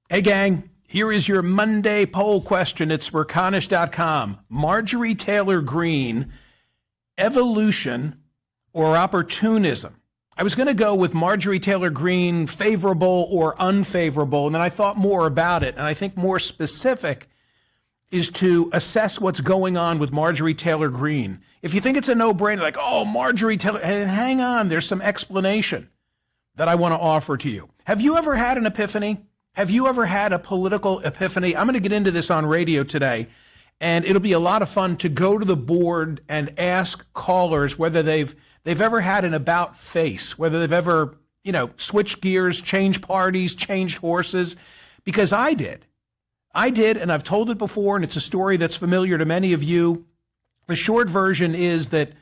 Hey, gang, here is your Monday poll question at Smerconish.com. Marjorie Taylor Greene, evolution or opportunism? I was going to go with Marjorie Taylor Greene, favorable or unfavorable, and then I thought more about it, and I think more specific is to assess what's going on with Marjorie Taylor Greene. If you think it's a no-brainer, like, oh, Marjorie Taylor, hang on, there's some explanation that I want to offer to you. Have you ever had an epiphany? Have you ever had a political epiphany? I'm going to get into this on radio today, and it'll be a lot of fun to go to the board and ask callers whether they've ever had an about face, whether they've ever, switched gears, changed parties, changed horses, because I did. And I've told it before, and it's a story that's familiar to many of you. The short version is that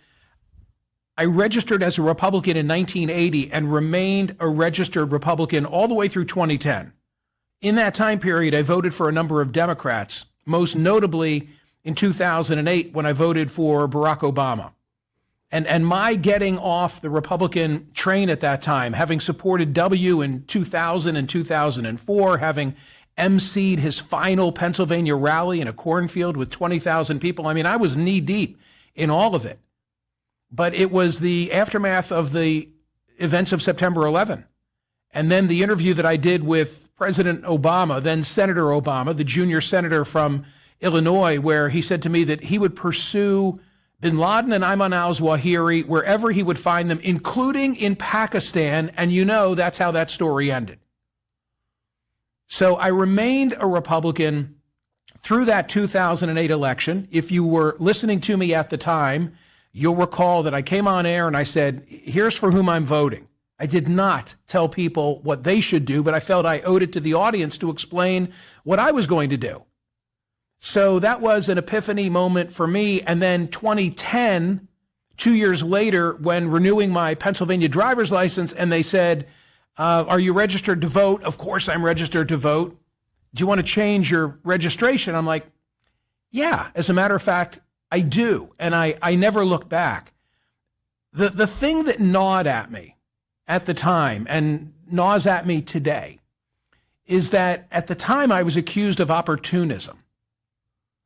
I registered as a Republican in 1980 and remained a registered Republican all the way through 2010. In that time period, I voted for a number of Democrats, most notably in 2008 when I voted for Barack Obama. And my getting off the Republican train at that time, having supported W in 2000 and 2004, having emceed his final Pennsylvania rally in a cornfield with 20,000 people. I mean, I was knee deep in all of it. But it was the aftermath of the events of September 11. And then the interview that I did with President Obama, then Senator Obama, the junior senator from Illinois, where he said to me that he would pursue bin Laden and Ayman al-Zawahiri wherever he would find them, including in Pakistan. And that's how that story ended. So I remained a Republican through that 2008 election. If you were listening to me at the time, you'll recall that I came on air and I said, here's for whom I'm voting. I did not tell people what they should do, but I felt I owed it to the audience to explain what I was going to do. So that was an epiphany moment for me. And then 2010, 2 years later, when renewing my Pennsylvania driver's license, and they said, are you registered to vote? Of course I'm registered to vote. Do you want to change your registration? I'm like, yeah, as a matter of fact, I do. And I never look back. The thing that gnawed at me at the time and gnaws at me today is that at the time I was accused of opportunism.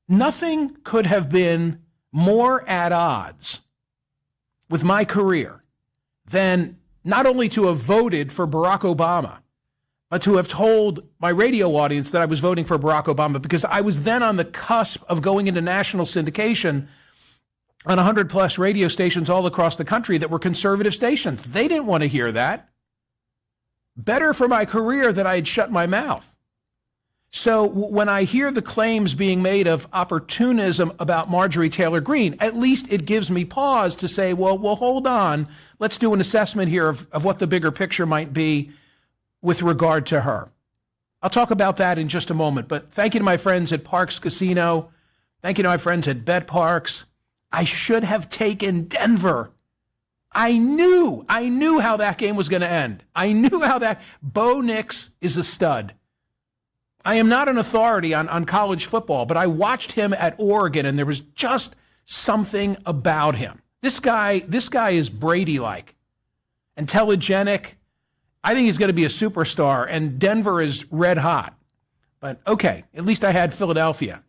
Nothing could have been more at odds with my career than not only to have voted for Barack Obama, but to have told my radio audience that I was voting for Barack Obama, because I was then on the cusp of going into national syndication on 100 plus radio stations all across the country that were conservative stations. They didn't want to hear that. Better for my career that I had shut my mouth. So when I hear the claims being made of opportunism about Marjorie Taylor Greene, at least it gives me pause to say, well, hold on. Let's do an assessment here of what the bigger picture might be with regard to her. I'll talk about that in just a moment. But thank you to my friends at Parks Casino. Thank you to my friends at Bet Parks. I should have taken Denver. I knew how that game was going to end. I knew how that. Bo Nix is a stud. I am not an authority on college football, but I watched him at Oregon, and there was just something about him. This guy is Brady-like, intelligent. I think he's going to be a superstar, and Denver is red hot. But okay, at least I had Philadelphia.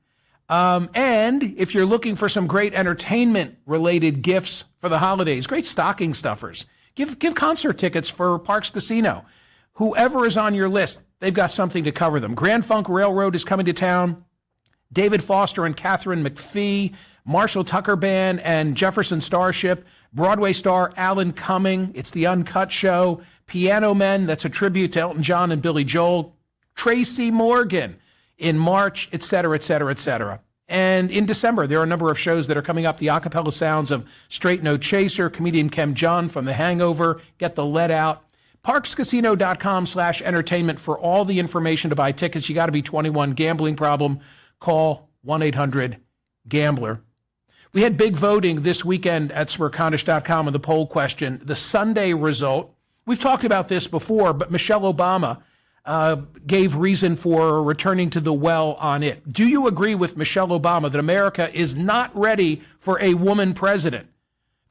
And if you're looking for some great entertainment-related gifts for the holidays, great stocking stuffers, give concert tickets for Parks Casino. Whoever is on your list, they've got something to cover them. Grand Funk Railroad is coming to town. David Foster and Catherine McPhee, Marshall Tucker Band and Jefferson Starship, Broadway star Alan Cumming. It's the Uncut Show. Piano Men, that's a tribute to Elton John and Billy Joel. Tracy Morgan in March, et cetera, et cetera, et cetera. And in December, there are a number of shows that are coming up. The a cappella sounds of Straight No Chaser, comedian Kem John from The Hangover, Get the Lead Out. ParksCasino.com/entertainment for all the information to buy tickets. You got to be 21. Gambling problem, call 1-800-GAMBLER. We had big voting this weekend at Smerconish.com on the poll question. The Sunday result, we've talked about this before, but Michelle Obama gave reason for returning to the well on it. Do you agree with Michelle Obama that America is not ready for a woman president?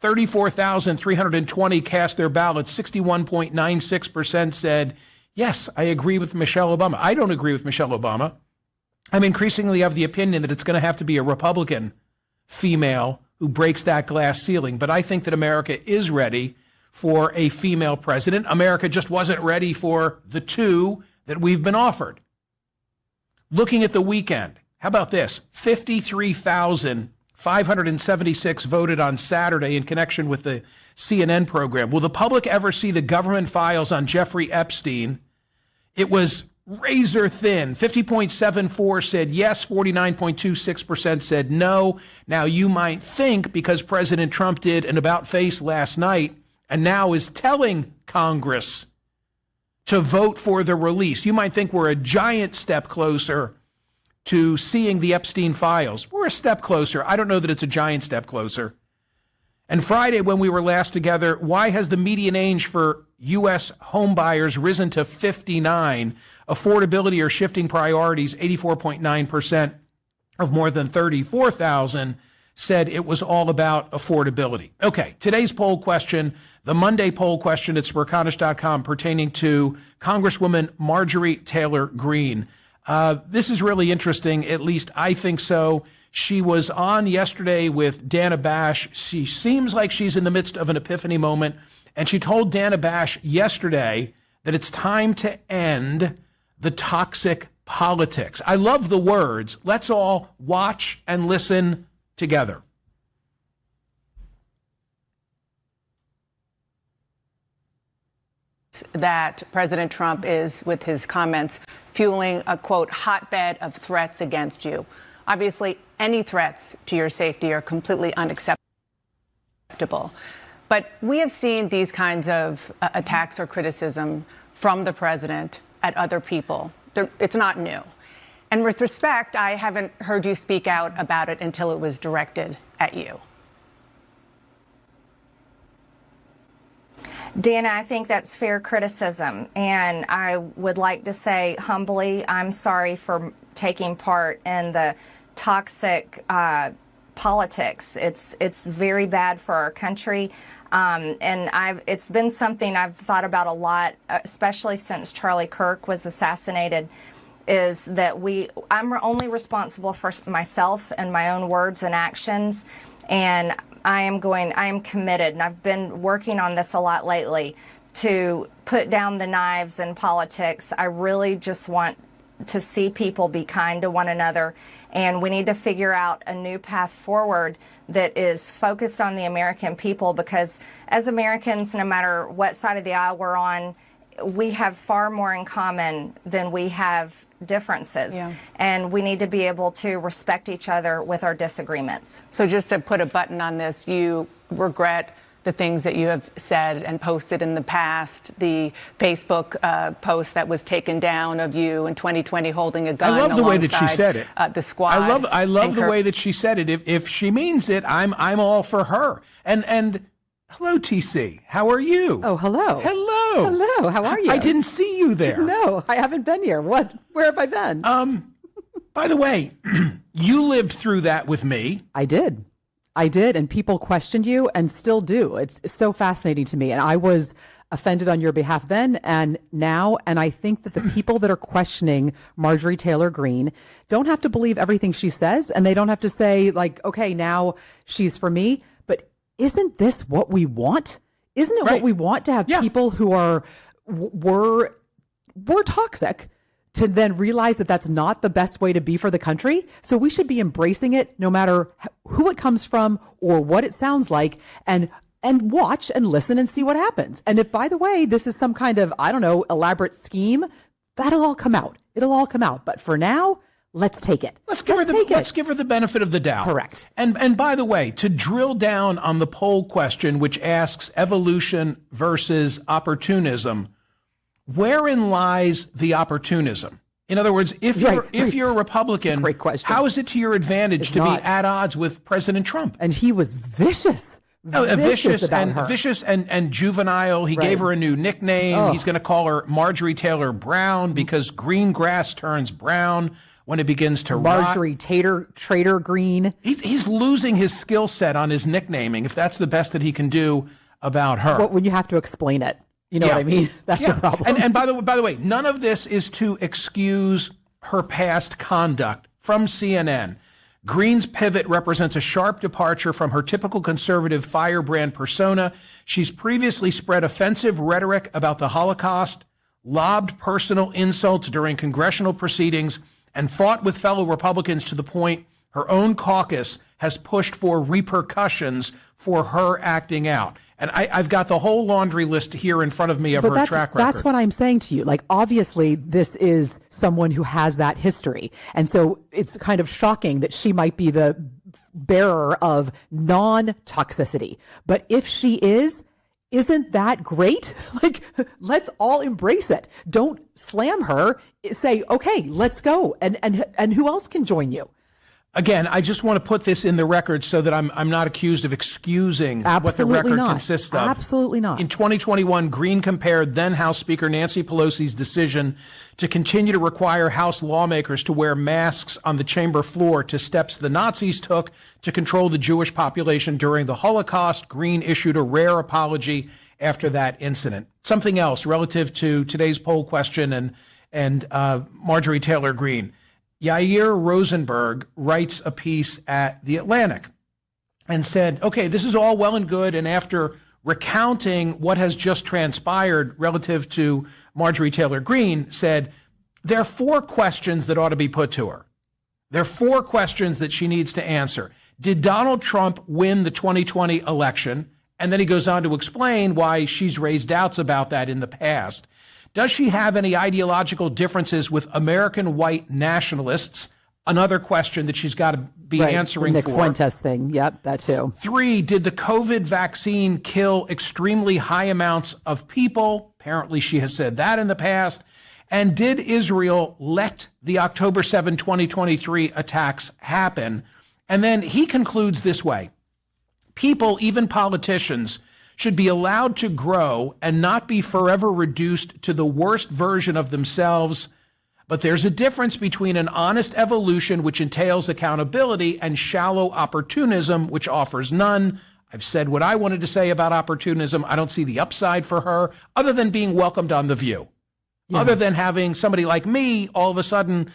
34,320 cast their ballots. 61.96% said Yes, I agree with Michelle Obama. I don't agree with Michelle Obama. I'm increasingly of the opinion that it's going to have to be a Republican female who breaks that glass ceiling. But I think that America is ready for a female president. America just wasn't ready for the two that we've been offered. Looking at the weekend, how about this? 53,576 voted on Saturday in connection with the CNN program. Will the public ever see the government files on Jeffrey Epstein? It was razor thin. 50.74 said yes, 49.26% said no. Now, you might think because President Trump did an about-face last night and now is telling Congress to vote for the release, you might think we're a giant step closer to seeing the Epstein files. We're a step closer. I don't know that it's a giant step closer. And Friday, when we were last together, why has the median age for U.S. home buyers risen to 59? Affordability or shifting priorities, 84.9% of more than 34,000 said it was all about affordability. Okay, today's poll question, the Monday poll question at Smerconish.com pertaining to Congresswoman Marjorie Taylor Greene. This is really interesting, at least I think so. She was on yesterday with Dana Bash. She seems like she's in the midst of an epiphany moment, and she told Dana Bash yesterday that it's time to end the toxic politics. I love the words. Let's all watch and listen together. That President Trump is, with his comments, fueling a, quote, hotbed of threats against you. Obviously, any threats to your safety are completely unacceptable. But we have seen these kinds of attacks or criticism from the president at other people. It's not new. And with respect, I haven't heard you speak out about it until it was directed at you. Dana, I think that's fair criticism. And I would like to say humbly, I'm sorry for taking part in the toxic politics. It's very bad for our country. And it's been something I've thought about a lot, especially since Charlie Kirk was assassinated, is that I'm only responsible for myself and my own words and actions. And I am committed, and I've been working on this a lot lately, to put down the knives in politics. I really just want to see people be kind to one another, and we need to figure out a new path forward that is focused on the American people, because as Americans, no matter what side of the aisle we're on, we have far more in common than we have differences. Yeah. And we need to be able to respect each other with our disagreements. So just to put a button on this, you regret the things that you have said and posted in the past, the Facebook post that was taken down of you in 2020 holding a gun. I love the way that she said it. The squad. I love the way that she said it. If she means it, I'm all for her. And hello, TC. How are you? Oh, hello. Hello. Hello. How are you? I didn't see you there. No, I haven't been here. Where have I been? By the way, you lived through that with me. I did. And people questioned you and still do. It's so fascinating to me. And I was offended on your behalf then and now. And I think that the people that are questioning Marjorie Taylor Greene don't have to believe everything she says. And they don't have to say, like, okay, now she's for me. But isn't this what we want? Isn't it what we want, to have people who were toxic, to then realize that that's not the best way to be for the country? So we should be embracing it no matter who it comes from or what it sounds like, and watch and listen and see what happens. And if, by the way, this is some kind of, I don't know, elaborate scheme, that'll all come out. It'll all come out. But for now, let's take it. Let's give her the benefit of the doubt. Correct. And by the way, to drill down on the poll question, which asks evolution versus opportunism, wherein lies the opportunism? In other words, if you're a Republican, great question. How is it to your advantage to be at odds with President Trump? And he was vicious. Vicious and juvenile. He gave her a new nickname. He's going to call her Marjorie Taylor Brown because green grass turns brown when it begins to Marjorie Taylor Greene. He's losing his skill set on his nicknaming, if that's the best that he can do about her. When you have to explain it. You know what I mean? That's the problem. And by the way, none of this is to excuse her past conduct. From CNN, Greene's pivot represents a sharp departure from her typical conservative firebrand persona. She's previously spread offensive rhetoric about the Holocaust, lobbed personal insults during congressional proceedings, and fought with fellow Republicans to the point her own caucus has pushed for repercussions for her acting out. And I've got the whole laundry list here in front of me of her track record. That's what I'm saying to you. Like, obviously, this is someone who has that history. And so it's kind of shocking that she might be the bearer of non-toxicity. But if she isn't that great? Like, let's all embrace it. Don't slam her. Say, okay, let's go. And who else can join you? Again, I just want to put this in the record so that I'm not accused of excusing what the record consists of. Absolutely not. In 2021, Greene compared then House Speaker Nancy Pelosi's decision to continue to require House lawmakers to wear masks on the chamber floor to steps the Nazis took to control the Jewish population during the Holocaust. Greene issued a rare apology after that incident. Something else relative to today's poll question and Marjorie Taylor Greene. Yair Rosenberg writes a piece at The Atlantic and said, okay, this is all well and good. And after recounting what has just transpired relative to Marjorie Taylor Greene, said, there are 4 questions that ought to be put to her. There are 4 questions that she needs to answer. Did Donald Trump win the 2020 election? And then he goes on to explain why she's raised doubts about that in the past. Does she have any ideological differences with American white nationalists? Another question that she's got to be answering the for. Nick Fuentes thing. Yep, that too. 3, did the COVID vaccine kill extremely high amounts of people? Apparently she has said that in the past. And did Israel let the October 7, 2023 attacks happen? And then he concludes this way. People, even politicians, should be allowed to grow and not be forever reduced to the worst version of themselves. But there's a difference between an honest evolution, which entails accountability, and shallow opportunism, which offers none. I've said what I wanted to say about opportunism. I don't see the upside for her other than being welcomed on The View. Yeah. Other than having somebody like me all of a sudden,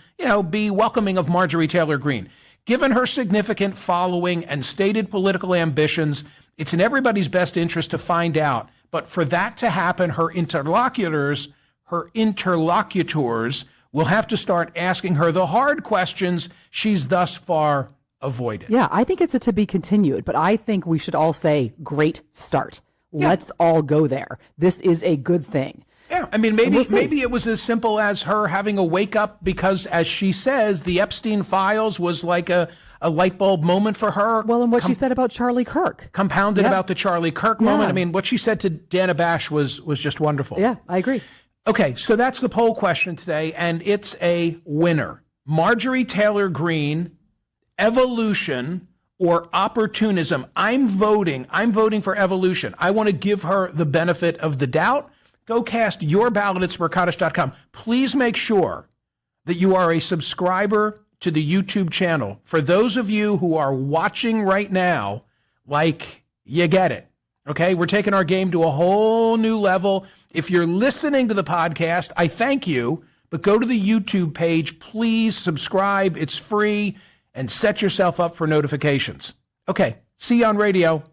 be welcoming of Marjorie Taylor Greene. Given her significant following and stated political ambitions, it's in everybody's best interest to find out. But for that to happen, her interlocutors will have to start asking her the hard questions she's thus far avoided. Yeah, I think it's a to be continued, but I think we should all say, great start. Yeah. Let's all go there. This is a good thing. Yeah, I mean, maybe it was as simple as her having a wake up because, as she says, the Epstein files was like a light bulb moment for her. Well, and what she said about Charlie Kirk. Compounded about the Charlie Kirk moment. I mean, what she said to Dana Bash was just wonderful. Yeah, I agree. Okay, so that's the poll question today, and it's a winner. Marjorie Taylor Greene, evolution or opportunism. I'm voting for evolution. I want to give her the benefit of the doubt. Go cast your ballot at Smerconish.com. Please make sure that you are a subscriber to the YouTube channel. For those of you who are watching right now, you get it. Okay, we're taking our game to a whole new level. If you're listening to the podcast, I thank you, but go to the YouTube page. Please subscribe. It's free, and set yourself up for notifications. Okay, see you on radio.